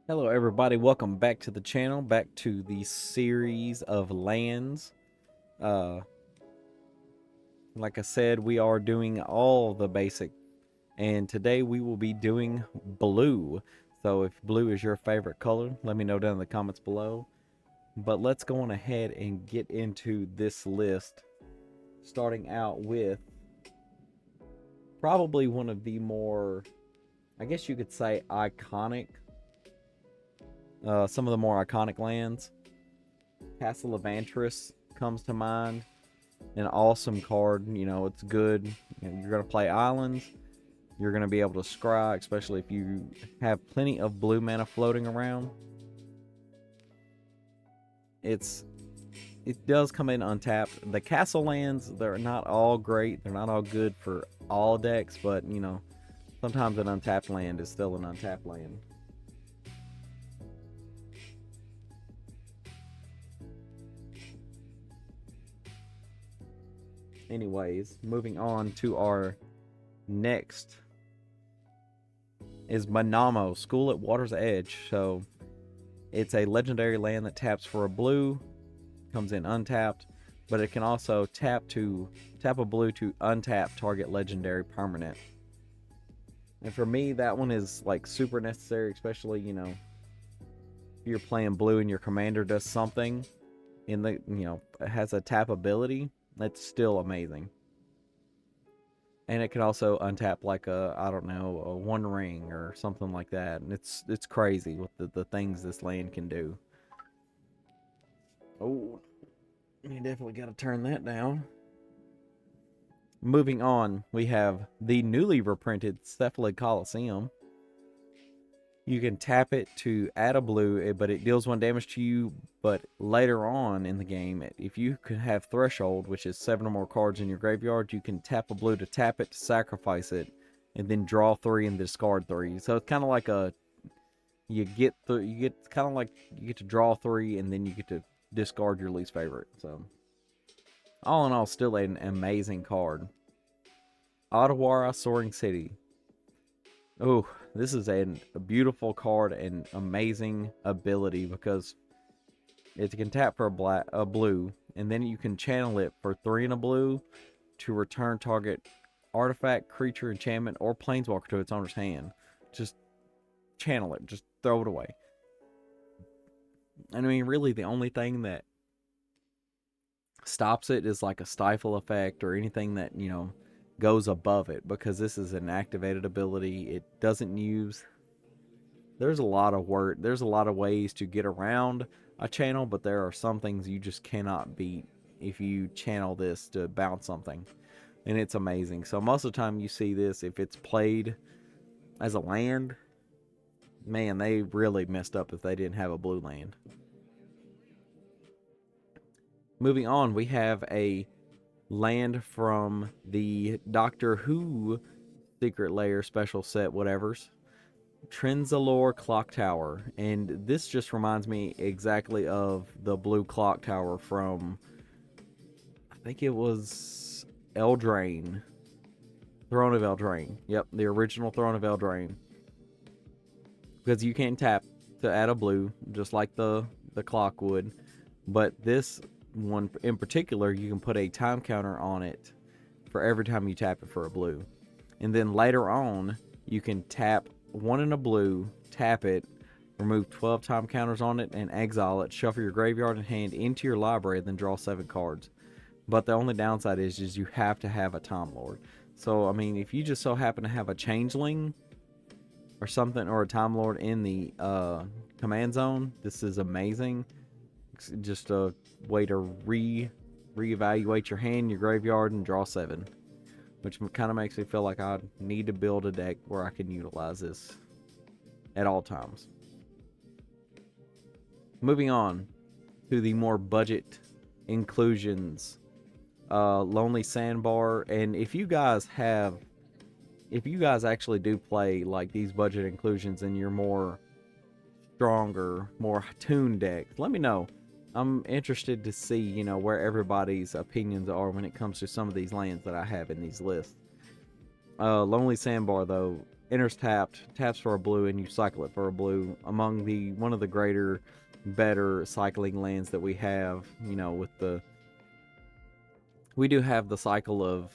Hello, everybody. Welcome back to the channel, back to the series of lands. Uh, like I said, we are doing all the basic, and today we will be doing blue. So, if blue is your favorite color, let me know down in the comments below. But let's go on ahead and get into this list, starting out with probably one of the more, I guess you could say, iconic, some of the more iconic lands. Castle of Antris comes to mind. An awesome card. You know, it's good. You're going to play islands. You're going to be able to scry, especially if you have plenty of blue mana floating around. It does come in untapped. The castle lands, they're not all great. They're not all good for all decks, but you know, sometimes an untapped land is still an untapped land. Anyways, moving on to our next is Manamo, School at Water's Edge. So it's a legendary land that taps for a blue, comes in untapped, but it can also tap a blue to untap target legendary permanent. And for me, that one is like super necessary, especially, you know, if you're playing blue and your commander does something in the, you know, has a tap ability, that's still amazing. And it can also untap like a, I don't know, a one ring or something like that. And it's crazy what the things this land can do. Oh, you definitely got to turn that down. Moving on, we have the newly reprinted Cephalid Coliseum. You can tap it to add a blue, but it deals 1 damage to you. But later on in the game, if you can have Threshold, which is 7 or more cards in your graveyard, you can tap a blue to tap it to sacrifice it, and then draw 3 and discard 3. So it's kind of like a you get to draw 3 and then you get to discard your least favorite. So all in all, still an amazing card. Otawara Soaring City. Oh, this is a beautiful card and amazing ability because it can tap for a blue, and then you can channel it for 3 and a blue to return target artifact, creature, enchantment, or planeswalker to its owner's hand. Just channel it. Just throw it away. And I mean, really, the only thing that stops it is like a stifle effect or anything that, you know, goes above it, because this is an activated ability. It doesn't use, there's a lot of work, there's a lot of ways to get around a channel, but there are some things you just cannot beat if you channel this to bounce something, and it's amazing. So most of the time you see this, if it's played as a land, man, they really messed up if they didn't have a blue land. Moving on, we have a land from the Doctor Who Secret Lair special set, whatever's. Trenzalore Clock Tower. And this just reminds me exactly of the blue clock tower from, I think it was Eldraine. Throne of Eldraine. Yep, the original Throne of Eldraine. Because you can tap to add a blue, just like the clock would. But this one in particular, you can put a time counter on it for every time you tap it for a blue. And then later on, you can tap 1 in a blue, tap it, remove 12 time counters on it, and exile it. Shuffle your graveyard and hand into your library, then draw 7 cards. But the only downside is you have to have a Time Lord. So, I mean, if you just so happen to have a Changeling or something, or a Time Lord in the command zone, this is amazing. It's just a way to reevaluate your hand, your graveyard, and draw 7. Which kind of makes me feel like I need to build a deck where I can utilize this at all times. Moving on to the more budget inclusions. Lonely Sandbar. And if you guys actually do play like these budget inclusions and you're more stronger, more tuned decks, let me know. I'm interested to see, you know, where everybody's opinions are when it comes to some of these lands that I have in these lists. Lonely Sandbar, though, enters tapped, taps for a blue, and you cycle it for a blue among the one of the greater, better cycling lands that we have. You know, with the we do have the cycle of,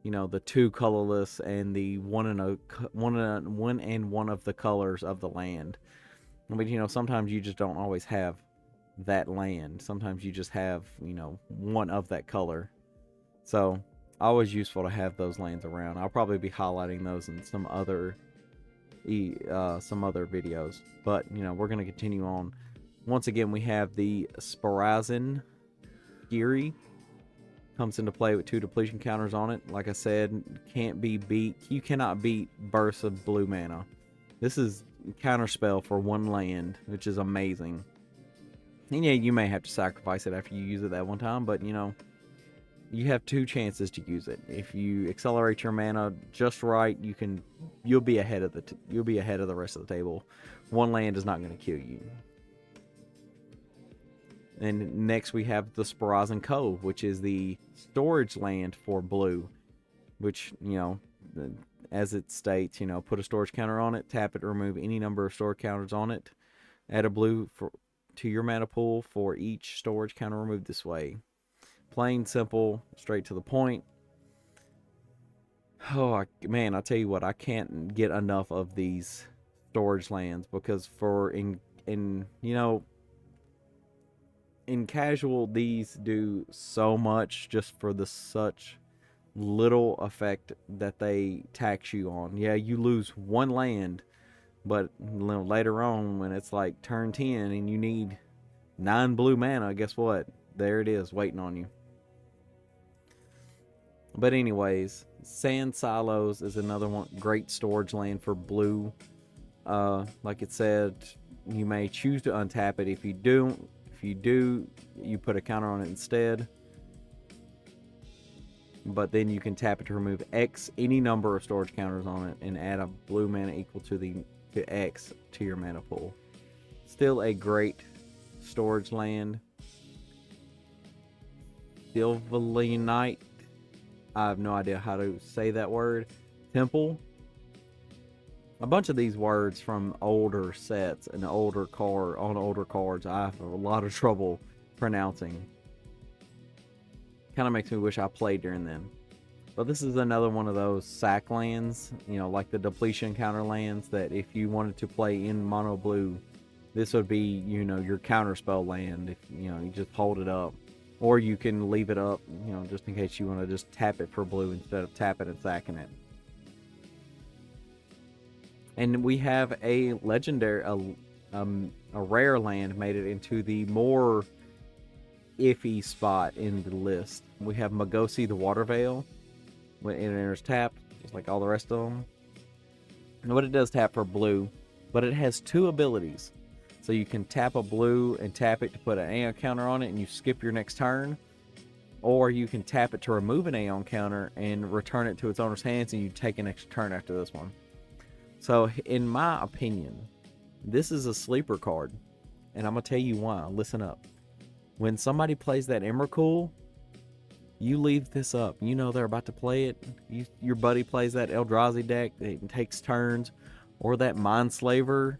you know, the two colorless and the one and one of the colors of the land. But you know, sometimes you just don't always have that land. Sometimes you just have, you know, one of that color. So always useful to have those lands around. I'll probably be highlighting those in some other videos. But you know, we're gonna continue on. Once again, we have the Sparazen Geary. Comes into play with 2 depletion counters on it. Like I said, can't be beat. You cannot beat bursts of blue mana. This is counterspell for 1 land, which is amazing. And yeah, you may have to sacrifice it after you use it that one time, but you know, you have 2 chances to use it. If you accelerate your mana just right, you'll be ahead of the rest of the table. 1 land is not going to kill you. And next we have the Sparazen Cove, which is the storage land for blue, which, you know, as it states, you know, put a storage counter on it, tap it, remove any number of storage counters on it, add a blue to your mana pool for each storage counter removed this way. Plain, simple, straight to the point. Oh, man, I'll tell you what, I can't get enough of these storage lands because you know, in casual, these do so much just for the such little effect that they tax you on. Yeah, you lose 1 land, but later on when it's like turn 10 and you need 9 blue mana, guess what? There it is waiting on you. But anyways, Sand Silos is another one, great storage land for blue. Like it said, you may choose to untap it. If you do, you put a counter on it instead. But then you can tap it to remove any number of storage counters on it and add a blue mana equal to X to your mana pool. Still a great storage land. Sylvanite, I have no idea how to say that word. Temple. A bunch of these words from older sets and older cards I have a lot of trouble pronouncing. Kind of makes me wish I played during them. But this is another one of those sack lands, you know, like the depletion counter lands that if you wanted to play in mono blue, this would be, you know, your counterspell land. If you know, you just hold it up, or you can leave it up, you know, just in case you want to just tap it for blue instead of tapping and sacking it. And we have a legendary, a rare land made it into the more iffy spot in the list. We have Magosi the Water Veil. When it enters tapped, just like all the rest of them. And what it does, tap for blue, but it has 2 abilities. So you can tap a blue and tap it to put an Aeon counter on it and you skip your next turn. Or you can tap it to remove an Aeon counter and return it to its owner's hands and you take an extra turn after this one. So, in my opinion, this is a sleeper card. And I'm going to tell you why. Listen up. When somebody plays that Emrakul, you leave this up. You know they're about to play it. Your buddy plays that Eldrazi deck. It takes turns. Or that Mindslaver.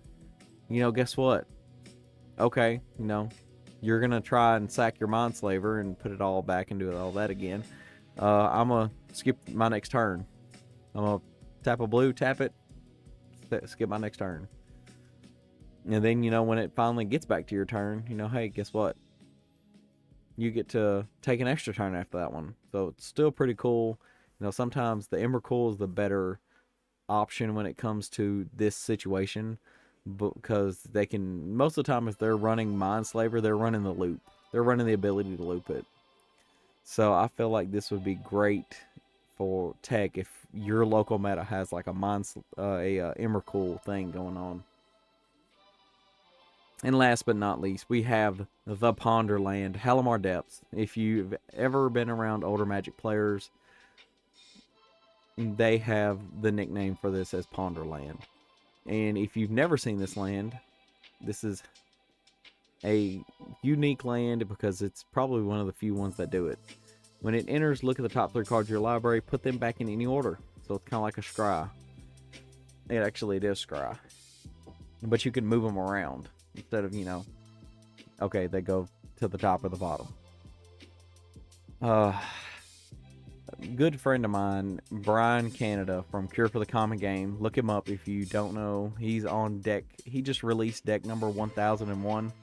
You know, guess what? Okay, you know, you're going to try and sack your Mindslaver and put it all back and do all that again. I'm going to skip my next turn. I'm going to tap a blue, tap it, skip my next turn. And then, you know, when it finally gets back to your turn, you know, hey, guess what? You get to take an extra turn after that one. So it's still pretty cool. You know, sometimes the Emrakul is the better option when it comes to this situation, because they can, most of the time if they're running Mindslaver, they're running the loop. They're running the ability to loop it. So I feel like this would be great for tech if your local meta has like a Emrakul thing going on. And last but not least, we have the Ponderland, Halimar Depths. If you've ever been around older Magic players, they have the nickname for this as Ponderland. And if you've never seen this land, this is a unique land because it's probably one of the few ones that do it. When it enters, look at the top 3 cards of your library, put them back in any order. So it's kind of like a scry. it is scry. But you can move them around instead of, okay, they go to the top or the bottom. Good friend of mine, Brian Canada from Cure for the Common Game. Look him up if you don't know. He's on deck. He just released deck number 1001,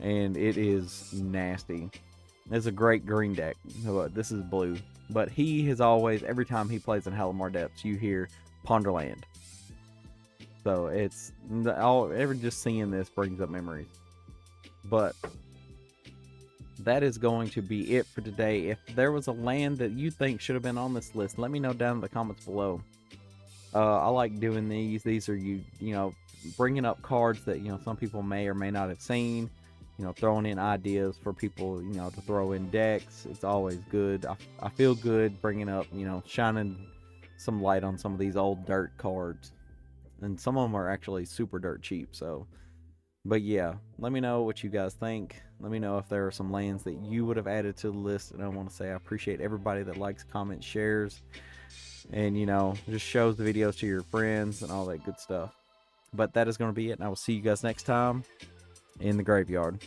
and it is nasty. It's a great green deck. This is blue. But he has always, every time he plays in Halimar Depths, you hear Ponderland. So it's, just seeing this brings up memories. But that is going to be it for today. If there was a land that you think should have been on this list, let me know down in the comments below. I like doing these. These are bringing up cards that some people may or may not have seen. Throwing in ideas for people to throw in decks. It's always good. I feel good bringing up shining some light on some of these old dirt cards, and some of them are actually super dirt cheap. So. But yeah, let me know what you guys think. Let me know if there are some lands that you would have added to the list. And I want to say I appreciate everybody that likes, comments, shares, and just shows the videos to your friends and all that good stuff. But that is going to be it, and I will see you guys next time in the graveyard.